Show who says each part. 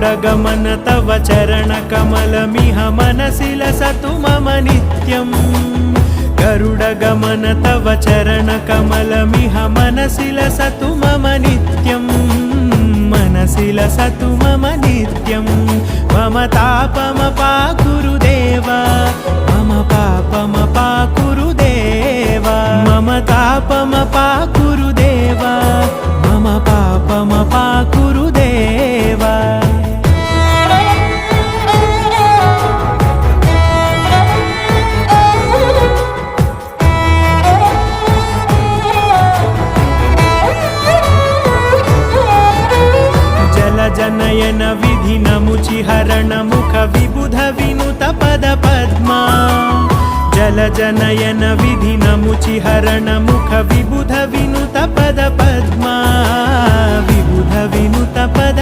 Speaker 1: गरुडगमन तव चरणकमलमिह मनसि लसतु मम नित्यम् गरुडगमन तव चरणकमलमिह मनसि लसतु मम नित्यम् मनसि लसतु मम नित्यं मम तापमपाकुरु देवा मम पापमपाकुरु देवा मम तापमपाकुरु देवा मम पापमपाकुरु देवा जनयन विधि नमुचिहरण मुख विबुध विनुत पद पद्मा जल जनयन विधि नमुचिहरण मुख विबुध विनुत पद पद्मा विबुध विनुत पद